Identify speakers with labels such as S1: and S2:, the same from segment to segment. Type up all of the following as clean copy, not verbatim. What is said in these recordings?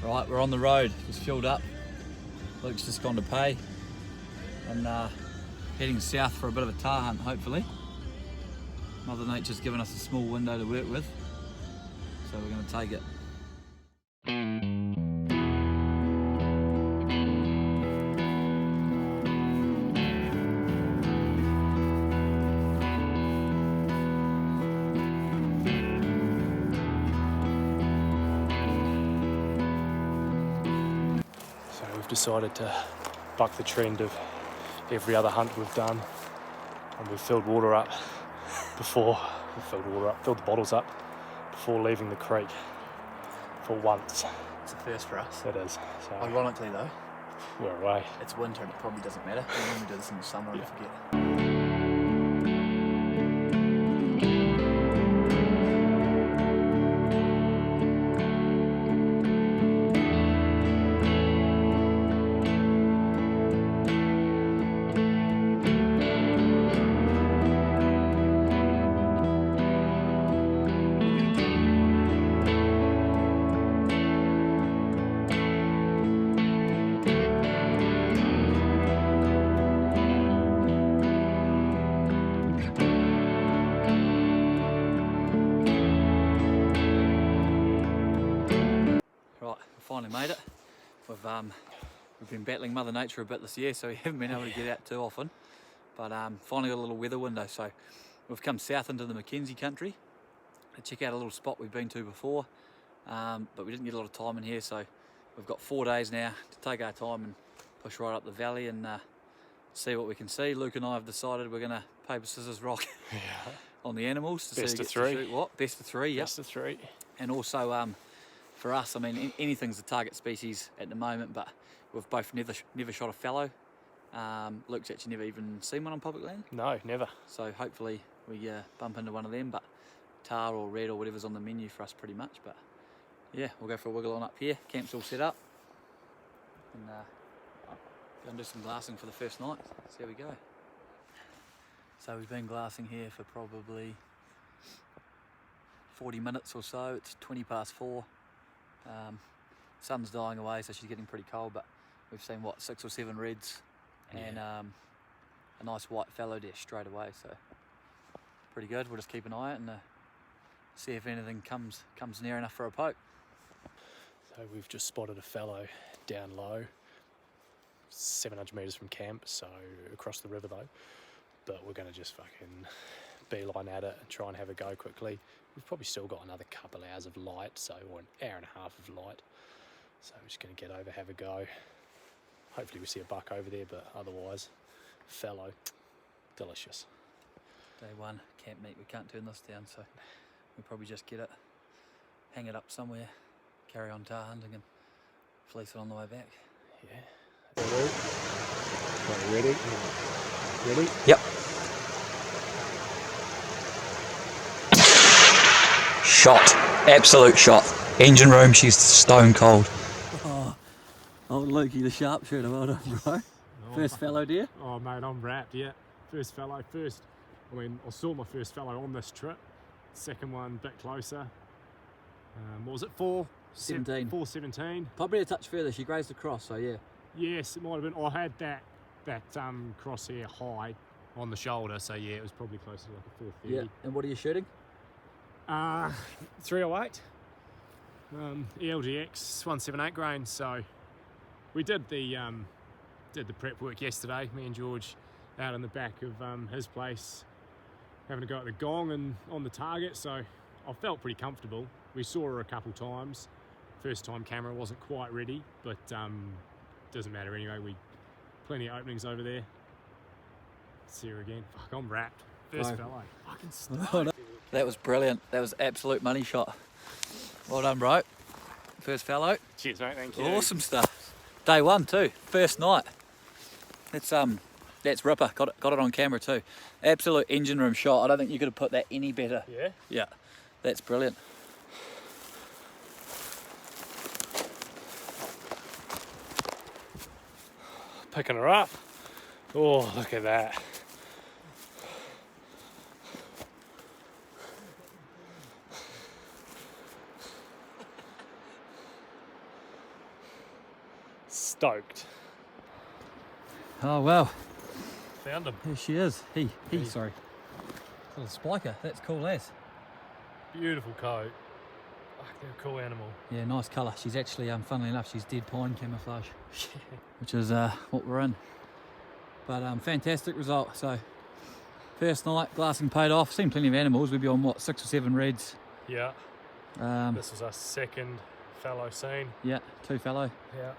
S1: Right, we're on the road, just filled up. Luke's just gone to pay and heading south for a bit of a tahr hunt, hopefully. Mother Nature's given us a small window to work with, so we're going to take it.
S2: So we've decided to buck the trend of every other hunt we've done, and we've filled water up before, filled the bottles up before leaving the creek for once.
S1: It's a first for us.
S2: It is. So
S1: Ironically though,
S2: we're away.
S1: it's winter and it probably doesn't matter. We normally do this in the summer and forget. Right, we finally made it. We've been battling Mother Nature a bit this year, so we haven't been able to get out too often. But finally got a little weather window, so we've come south into the Mackenzie country to check out a little spot we've been to before, but we didn't get a lot of time in here, so we've got 4 days now to take our time and push right up the valley and see what we can see. Luke and I have decided we're going to paper, scissors, rock on the animals to
S2: Best
S1: see
S2: of
S1: who gets to
S2: three.
S1: shoot what. Best of three, yep.
S2: Best of three.
S1: And also for us, I mean, anything's a target species at the moment, but we've both never shot a fallow. Luke's actually never even seen one on public land.
S2: No, never.
S1: So hopefully we bump into one of them, but tahr or red or whatever's on the menu for us pretty much. But yeah, we'll go for a wiggle on up here. Camp's all set up. And go and do some glassing for the first night. See how we go. So we've been glassing here for probably 40 minutes or so. It's 20 past 4. Sun's dying away, so she's getting pretty cold, but we've seen what, 6 or 7 reds and a nice white fallow deer straight away, so pretty good. We'll just keep an eye out and see if anything comes near enough for a poke.
S2: So we've just spotted a fallow down low, 700 metres from camp, so across the river though, but we're going to just fucking beeline at it and try and have a go quickly. We've probably still got another couple hours of light, or an hour and a half of light, so we're just going to get over, have a go. Hopefully we see a buck over there, but otherwise fallow, delicious.
S1: Day 1, camp meat, we can't turn this down, so we'll probably just get it, hang it up somewhere, carry on tahr hunting and fleece it on the way back.
S2: Yeah. Ready? Ready?
S1: Yep. Shot, absolute shot. Engine room, she's stone cold. Oh, old Lukey the sharpshooter, well done, bro. First fallow deer?
S2: Oh mate, I'm wrapped, yeah. First fallow, I saw my first fallow on this trip. Second one, a bit closer. What was it,
S1: 17.
S2: 417.
S1: Probably a touch further, she grazed across, so yeah.
S2: Yes, it might have been. I had that crosshair high on the shoulder, so yeah, it was probably closer to like a 430.
S1: Yeah, and what are you shooting?
S2: 308. ELGX 178 grain. So we did the prep work yesterday. Me and George out in the back of his place, having a go at the gong and on the target. So I felt pretty comfortable. We saw her a couple times. First time camera wasn't quite ready, but doesn't matter anyway. Plenty of openings over there. See her again. Fuck, I'm wrapped. First fellow. Fucking stoked.
S1: That was brilliant. That was absolute money shot. Well done, bro. First fallow.
S2: Cheers, mate. Thank you.
S1: Awesome stuff. Day 1 too. First night. That's ripper. Got it on camera too. Absolute engine room shot. I don't think you could have put that any better.
S2: Yeah.
S1: Yeah. That's brilliant.
S2: Picking her up. Oh, look at that. Stoked.
S1: Oh well,
S2: Found him.
S1: here she is. He. Sorry. Little spiker. That's cool as.
S2: Beautiful coat. Oh, they're a cool animal.
S1: Yeah, nice colour. She's actually, funnily enough, she's dead pine camouflage, which is what we're in. But fantastic result. So first night, glassing paid off. Seen plenty of animals. We'd be on what, 6 or 7 reds.
S2: Yeah. This was our second fallow scene.
S1: Yeah, 2 fallow.
S2: Yeah.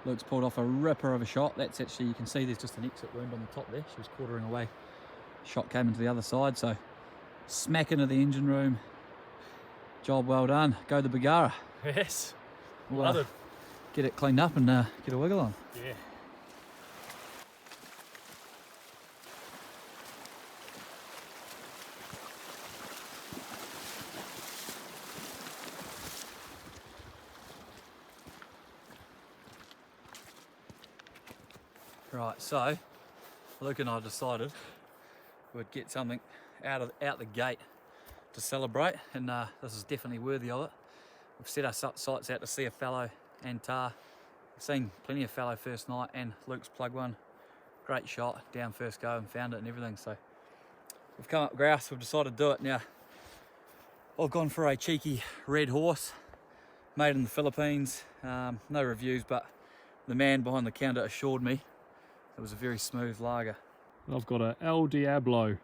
S1: Luke's pulled off a ripper of a shot. That's actually, you can see there's just an exit wound on the top there. She was quartering away. Shot came into the other side, so smack into the engine room. Job well done. Go the Bagara.
S2: Yes.
S1: We'll,
S2: Love it.
S1: get it cleaned up and get a wiggle on.
S2: Yeah.
S1: Right, so Luke and I decided we'd get something out the gate to celebrate, and this is definitely worthy of it. We've set our sights out to see a fallow and Tahr. We've seen plenty of fallow first night, and Luke's plugged one. Great shot, down first go and found it and everything. So we've come up grouse, we've decided to do it. Now, I've gone for a cheeky red horse, made in the Philippines. No reviews, but the man behind the counter assured me it was a very smooth lager.
S2: I've got a El Diablo.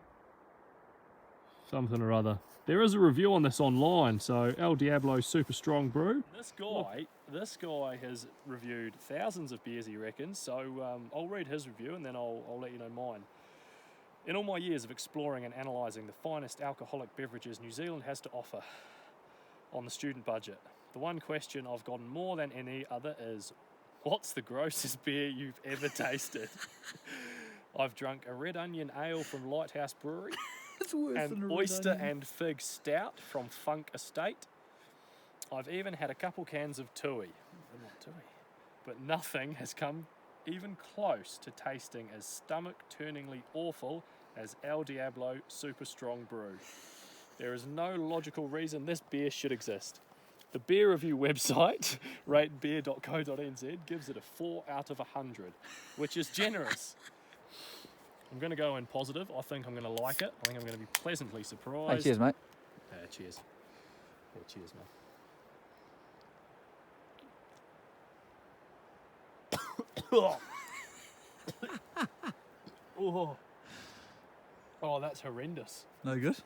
S2: Something or other. There is a review on this online, so El Diablo Super Strong Brew. This guy has reviewed thousands of beers, he reckons, so I'll read his review and then I'll let you know mine. In all my years of exploring and analysing the finest alcoholic beverages New Zealand has to offer on the student budget, the one question I've gotten more than any other is, what's the grossest beer you've ever tasted? I've drunk a red onion ale from Lighthouse Brewery,
S1: It's worse than
S2: an
S1: a red
S2: oyster
S1: onion.
S2: and fig stout from Funk Estate. I've even had a couple cans of Tui, but nothing has come even close to tasting as stomach-turningly awful as El Diablo Super Strong Brew. There is no logical reason this beer should exist. The beer review website, ratebeer.co.nz, gives it a 4 out of 100, which is generous. I'm going to go in positive. I think I'm going to like it. I think I'm going to be pleasantly surprised.
S1: Hey, cheers, mate.
S2: Cheers. Yeah, cheers, mate. Oh, that's horrendous.
S1: No good?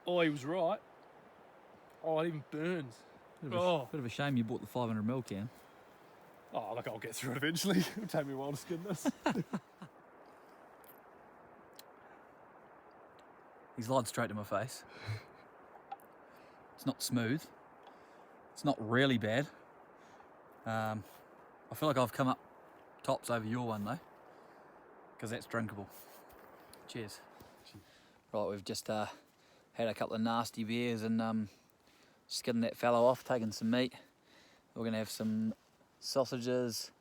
S2: Oh, he was right. Oh, it even burns.
S1: Bit of a shame you bought the 500ml can.
S2: Oh, look, I'll get through it eventually. It'll take me a while to skin this.
S1: He's lied straight to my face. It's not smooth. It's not really bad. I feel like I've come up tops over your one though, because that's drinkable. Cheers. Right, we've just had a couple of nasty beers and skidding that fallow off, taking some meat. We're going to have some sausages,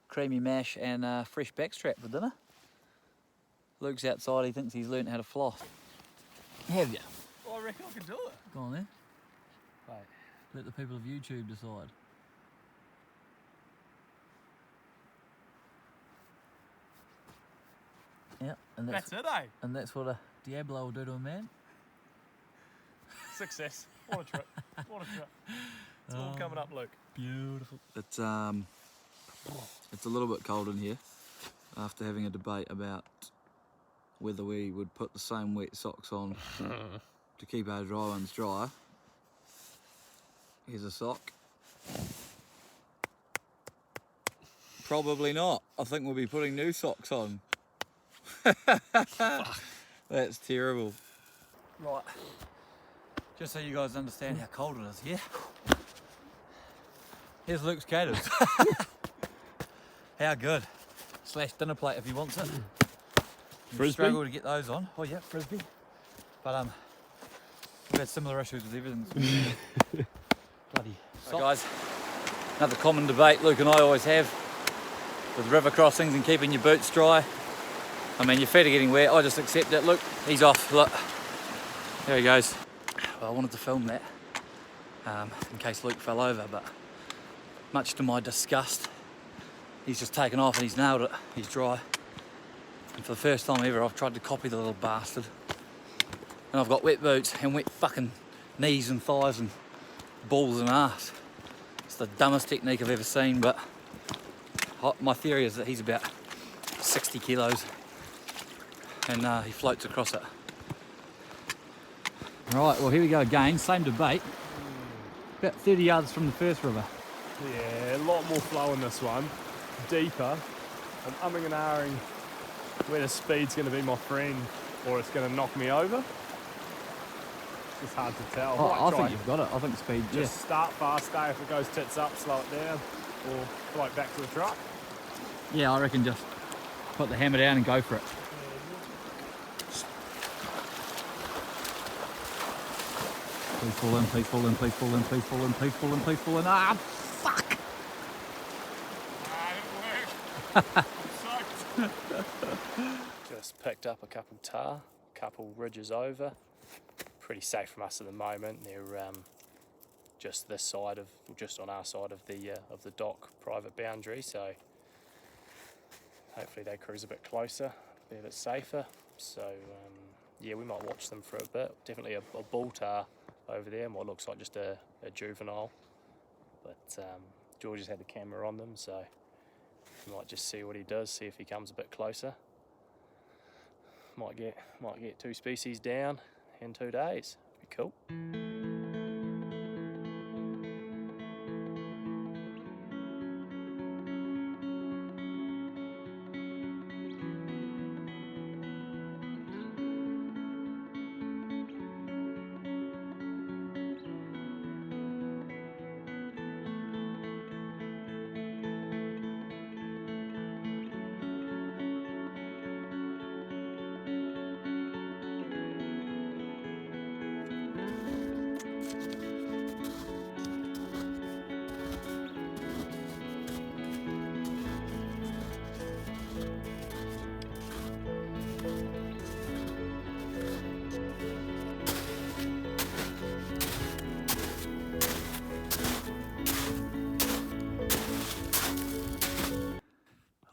S1: creamy mash and fresh backstrap for dinner. Luke's outside, he thinks he's learnt how to floss. Have you?
S2: Oh, I reckon I can do it.
S1: Go on then.
S2: Wait.
S1: Let the people of YouTube decide. Yeah, and
S2: That's it, eh?
S1: and that's what a Diablo will do to a man.
S2: Success. What a trip. What a trip. It's all coming up, Luke.
S1: Beautiful. It's a little bit cold in here after having a debate about whether we would put the same wet socks on to keep our dry ones dry. Here's a sock. Probably not. I think we'll be putting new socks on. That's terrible. Right. Just so you guys understand how cold it is here. Here's Luke's caters. How good. / dinner plate if he wants it.
S2: Frisbee?
S1: Struggle to get those on. Oh yeah, frisbee. But we've had similar issues with everything. Bloody. So guys, another common debate Luke and I always have with river crossings and keeping your boots dry. I mean, your feet are getting wet. I just accept it. Look, he's off. Look, there he goes. Well, I wanted to film that in case Luke fell over, but much to my disgust, he's just taken off and he's nailed it. He's dry. And for the first time ever, I've tried to copy the little bastard. And I've got wet boots and wet fucking knees and thighs and balls and ass. It's the dumbest technique I've ever seen, but my theory is that he's about 60 kilos and he floats across it. Right, well here we go again, same debate. About 30 yards from the first river.
S2: Yeah, a lot more flow in this one, deeper. I'm umming and ahhing whether speed's going to be my friend or it's going to knock me over. It's just hard to tell.
S1: I think you've got it. I think speed,
S2: just start fast, stay. If it goes tits up, slow it down, or float back to the truck.
S1: Yeah, I reckon just put the hammer down and go for it. Please fall in, please fall in, please fall in, please fall in, please fall in, please fall in. Ah, fuck!
S2: Just picked up a couple tar, couple ridges over. Pretty safe from us at the moment. They're just this side of, or just on our side of the dock private boundary. So hopefully they cruise a bit closer, be a bit safer. So yeah, we might watch them for a bit. Definitely a bull tar over there, and what looks like just a juvenile. But George has had the camera on them, so we might just see what he does, see if he comes a bit closer. Might get 2 species down in 2 days. Be cool.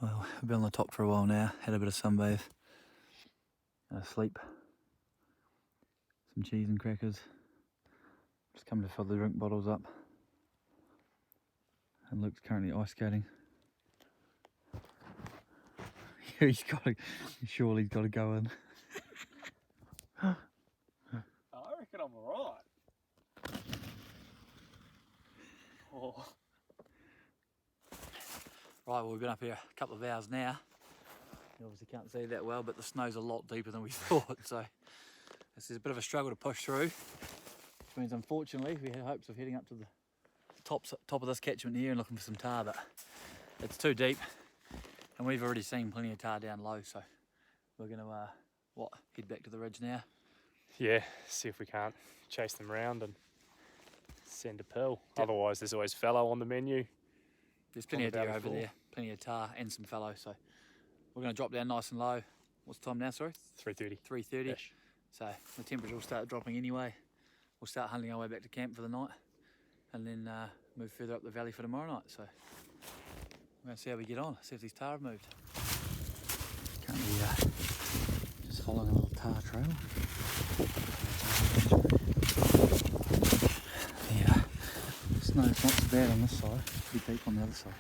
S1: Well, I've been on the top for a while now, had a bit of sunbathe, sleep, some cheese and crackers, just come to fill the drink bottles up, and Luke's currently ice skating. Surely he's got to go in.
S2: I reckon I'm alright. Oh.
S1: Right, well we've been up here a couple of hours now. You obviously can't see that well, but the snow's a lot deeper than we thought, so this is a bit of a struggle to push through, which means unfortunately we had hopes of heading up to the top of this catchment here and looking for some tar, but it's too deep and we've already seen plenty of tar down low, so we're going to head back to the ridge now.
S2: Yeah, see if we can't chase them round and send a pill. Otherwise there's always fallow on the menu.
S1: There's plenty of deer over there, plenty of tar and some fallow, so we're going to drop down nice and low. What's the time now, sorry?
S2: 3:30.
S1: 3:30. So the temperature will start dropping anyway. We'll start hunting our way back to camp for the night and then move further up the valley for tomorrow night. So we're going to see how we get on, see if these tar have moved. Currently just following a little tar trail. The snow's not so bad on this side, pretty deep on the other side.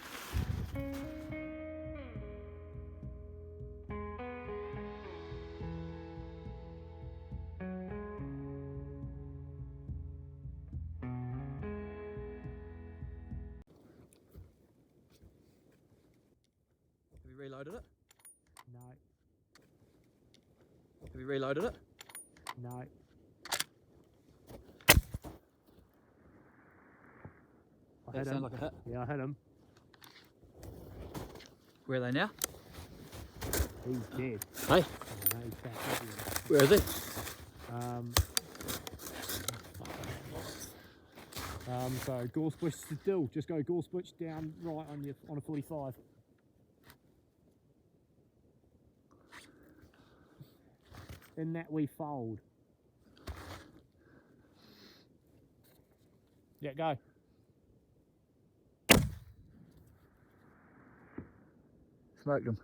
S1: Have you reloaded it?
S2: No.
S1: Have you reloaded it?
S2: No.
S1: That sounds like a hit.
S2: Yeah, I hit him.
S1: Where are they now?
S2: He's dead.
S1: Hey?
S2: No, he's back up here.
S1: Where are they?
S2: So gorse bush still. Just go gorse bush down right on a 45. In that we fold. Yeah, go.
S1: Smoked him.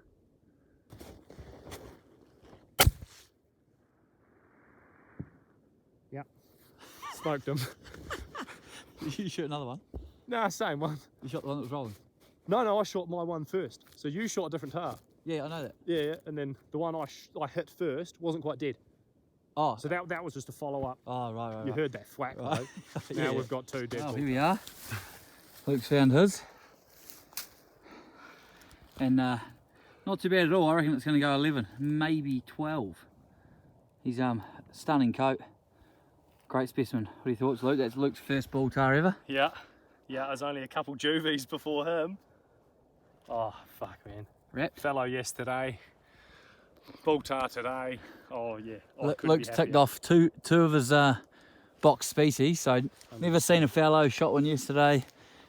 S2: Yep. Smoked him.
S1: You shoot another one?
S2: Nah, same one.
S1: You shot the one that was rolling?
S2: No, I shot my one first. So you shot a different tahr.
S1: Yeah, I know that.
S2: Yeah, and then the one I hit first wasn't quite dead.
S1: Oh.
S2: So that was just a follow up.
S1: Oh, right.
S2: You heard that thwack, right. Though. Now we've got 2 dead.
S1: Oh, here we are. Luke's found his. And not too bad at all. I reckon it's going to go 11, maybe 12. He's stunning coat. Great specimen. What are your thoughts, Luke? That's Luke's first bull tahr ever.
S2: Yeah, there's only a couple juvies before him. Oh, fuck, man.
S1: Wrapped.
S2: Fallow yesterday. Bull tahr today. Oh, yeah.
S1: Luke's ticked off two of his box species. So never seen a fallow, shot one yesterday.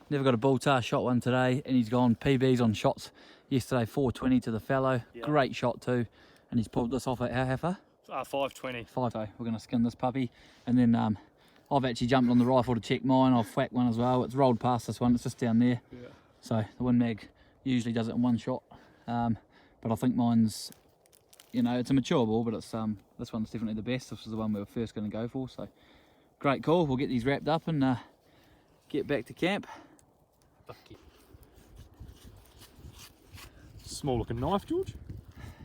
S1: Never got a bull tahr, shot one today. And he's gone PBs on shots yesterday, 420 to the fallow. Yep. Great shot too. And he's pulled this off at how far?
S2: 520.
S1: 5. So we're going to skin this puppy. And then I've actually jumped on the rifle to check mine. I've whacked one as well. It's rolled past this one. It's just down there.
S2: Yeah.
S1: So the Win Mag usually does it in one shot. But I think mine's, you know, it's a mature ball, but it's this one's definitely the best. This is the one we were first going to go for. So great call. We'll get these wrapped up and get back to camp.
S2: Small looking knife, George.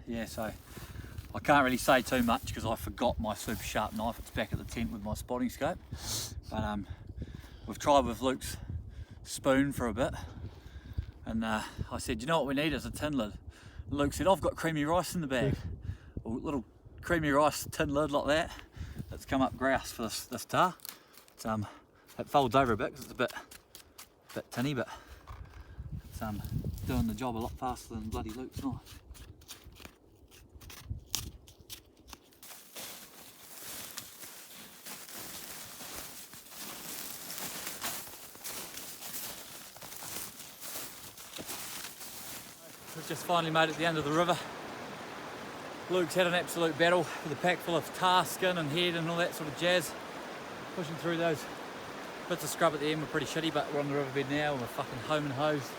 S1: Yeah, so I can't really say too much because I forgot my super sharp knife. It's back at the tent with my spotting scope. But we've tried with Luke's spoon for a bit. And I said, you know what we need is a tin lid. And Luke said, I've got creamy rice in the bag. A little creamy rice tin lid like that. It's come up grouse for this tahr. It's, it folds over a bit because it's a bit tinny, but it's doing the job a lot faster than bloody Luke's knife. We've just finally made it to the end of the river. Luke's had an absolute battle with a pack full of tahr, skin and head and all that sort of jazz. Pushing through those bits of scrub at the end were pretty shitty, but we're on the riverbed now and we're fucking home and hosed.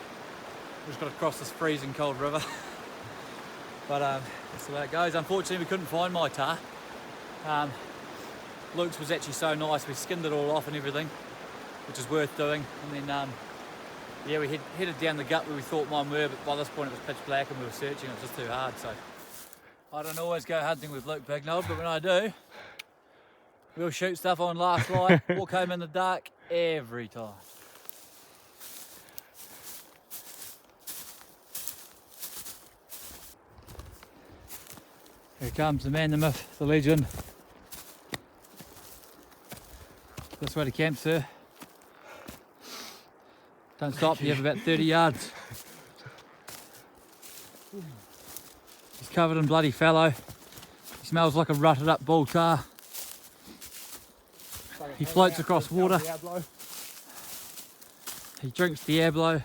S1: We've just got to cross this freezing cold river. But that's the way it goes. Unfortunately we couldn't find my tahr. Luke's was actually so nice, we skinned it all off and everything, which is worth doing. And then yeah, we headed down the gut where we thought mine were, but by this point it was pitch black and we were searching, it was just too hard. So I don't always go hunting with Luke Bignod, but when I do, we'll shoot stuff on last light, walk home in the dark every time. Here comes the man, the myth, the legend. This way to camp, sir. Don't stop, you have about 30 yards. He's covered in bloody fallow. He smells like a rutted up bull tahr. He floats across water. He drinks Diablo.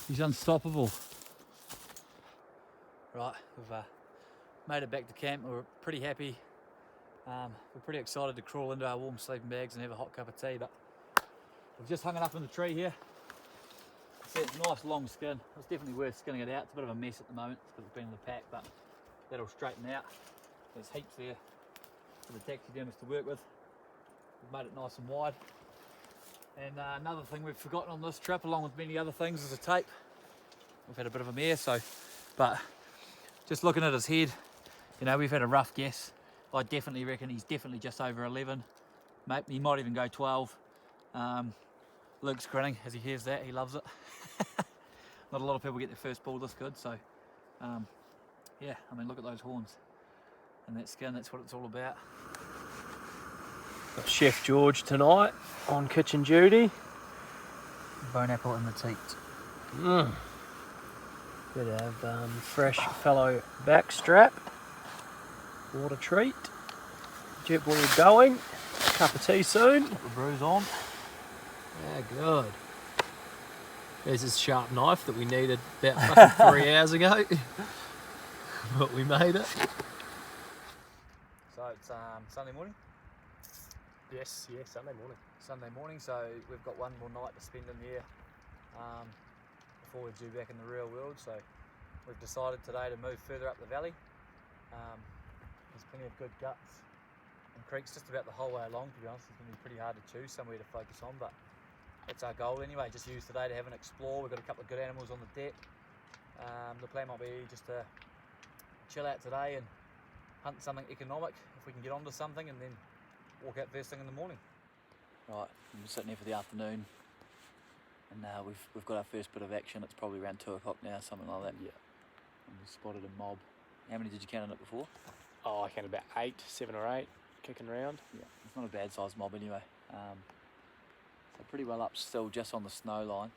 S1: He's unstoppable. Right, we've made it back to camp. We're pretty happy. We're pretty excited to crawl into our warm sleeping bags and have a hot cup of tea, but we've just hung it up in the tree here. See, it's a nice long skin. It's definitely worth skinning it out. It's a bit of a mess at the moment because it's been in the pack, but that'll straighten out. There's heaps there for the taxidermist to work with. We've made it nice and wide. And another thing we've forgotten on this trip, along with many other things, is a tape. We've had a bit of a mare, but just looking at his head, you know, we've had a rough guess. I definitely reckon he's definitely just over 11. He might even go 12. Luke's grinning as he hears that, he loves it. Not a lot of people get their first bull this good, so yeah, I mean, look at those horns and that skin, that's what it's all about.
S2: Got Chef George tonight on kitchen duty.
S1: Bone apple in the teat.
S2: Good to have fresh fallow backstrap, water treat. Jet boy going, cup of tea soon.
S1: Put the brews on.
S2: Yeah, good. There's this sharp knife that we needed about fucking 3 hours ago. But we made it.
S1: So it's Sunday morning?
S2: Yes, Sunday morning.
S1: Sunday morning, so we've got one more night to spend in here before we're due back in the real world. So we've decided today to move further up the valley. There's plenty of good guts and creeks just about the whole way along, to be honest. It's going to be pretty hard to choose somewhere to focus on, but that's our goal anyway. Just use today to have an explore. We've got a couple of good animals on the deck. The plan might be just to chill out today and hunt something economic if we can get onto something, and then walk out first thing in the morning. Right, I'm sitting here for the afternoon, and we've got our first bit of action. It's probably around 2 o'clock now, something like that.
S2: Yeah.
S1: And we spotted a mob. How many did you count on it before?
S2: Oh, I counted about 8, 7 or 8 kicking around.
S1: Yeah, it's not a bad sized mob anyway. So pretty well up still, just on the snow line.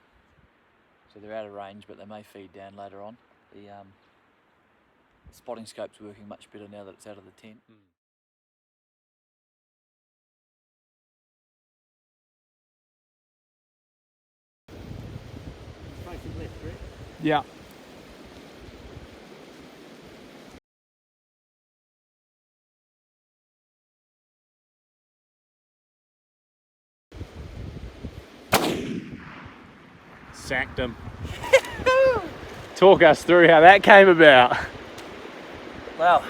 S1: So they're out of range, but they may feed down later on. The spotting scope's working much better now that it's out of the tent. Facing left, correct?
S2: Yeah. Sacked him. Talk us through how that came about.
S1: Well,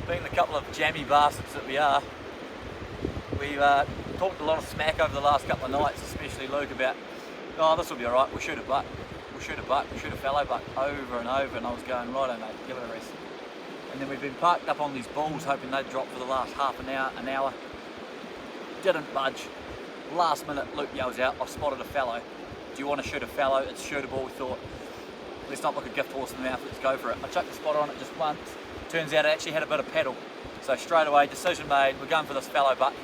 S1: being the couple of jammy bastards that we are, we've talked a lot of smack over the last couple of nights, especially Luke, about, oh, this will be alright, we'll shoot a buck, we'll shoot a buck, we'll shoot a fallow buck, over and over, and I was going, righto mate, give it a rest. And then we've been parked up on these bulls hoping they'd drop for the last half an hour, didn't budge. Last minute Luke yells out, I've spotted a fallow. Do you want to shoot a fallow? It's shootable. We thought, let's not look a gift horse in the mouth, let's go for it. I chucked the spotter on it just once. Turns out it actually had a bit of paddle. So straight away, decision made, we're going for this fallow buck.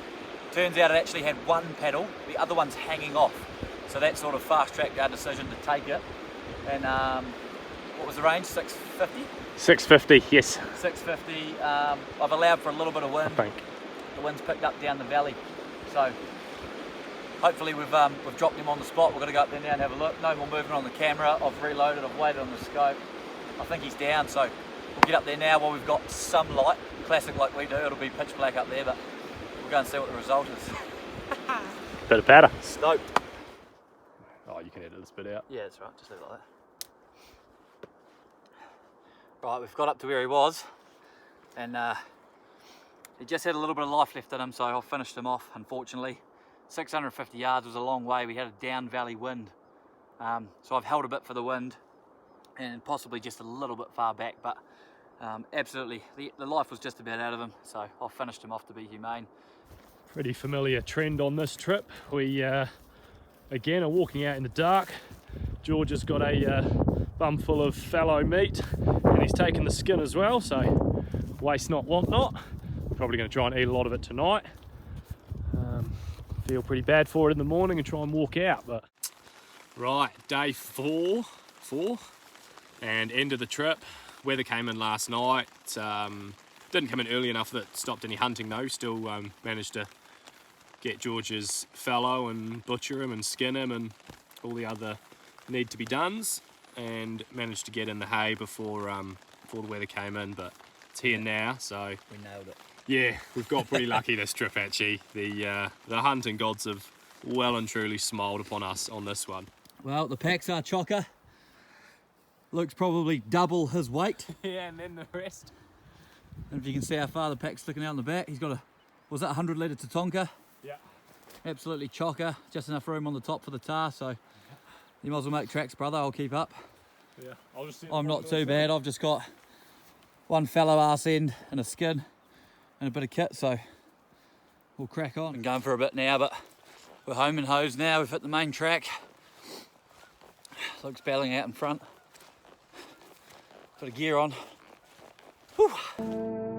S1: Turns out it actually had one paddle, the other one's hanging off. So that sort of fast-tracked our decision to take it. And what was the range, 650?
S2: 650, yes.
S1: 650, I've allowed for a little bit of wind.
S2: I think.
S1: The wind's picked up down the valley. So hopefully we've dropped him on the spot. We're going to go up there now and have a look. No more movement on the camera. I've reloaded, I've waited on the scope. I think he's down, so we'll get up there now while we've got some light. Classic like we do, it'll be pitch black up there, but we'll go and see what the result is.
S2: Bit of patter.
S1: Stoked.
S2: Oh, you can edit this bit out.
S1: Yeah, that's right, just leave it like that. Right, we've got up to where he was, and he just had a little bit of life left in him, so I finished him off, unfortunately. 650 yards was a long way. We had a down valley wind, so I've held a bit for the wind and possibly just a little bit far back, but absolutely the life was just about out of him, so I've finished him off to be humane.
S2: Pretty familiar trend on this trip. We again are walking out in the dark. George has got a bum full of fallow meat and he's taken the skin as well, so waste not, want not. Probably going to try and eat a lot of it tonight. Feel pretty bad for it in the morning and try and walk out, but right, day four and end of the trip. Weather came in last night. Didn't come in early enough that it stopped any hunting though. Still managed to get George's fallow and butcher him and skin him and all the other need to be dones, and managed to get in the hay before the weather came in, but it's here now, so
S1: We nailed it.
S2: yeah, we've got pretty lucky this trip actually. The hunting gods have well and truly smiled upon us on this one.
S1: Well, the packs are chocka. Luke's probably double his weight.
S2: Yeah, and then the rest.
S1: And if you can see how far the pack's sticking out in the back, he's got was that 100 litre Tatonka?
S2: Yeah.
S1: Absolutely chocka, just enough room on the top for the tar, so you might as well make tracks, brother. I'll keep up.
S2: Yeah, I'll just
S1: I'm not too bad. I've just got one fallow arse end and a skin and a bit of kit, so we'll crack on. Been going for a bit now, but we're home and hosed now. We've hit the main track. Luke's battling out in front. Bit of gear on. Whew.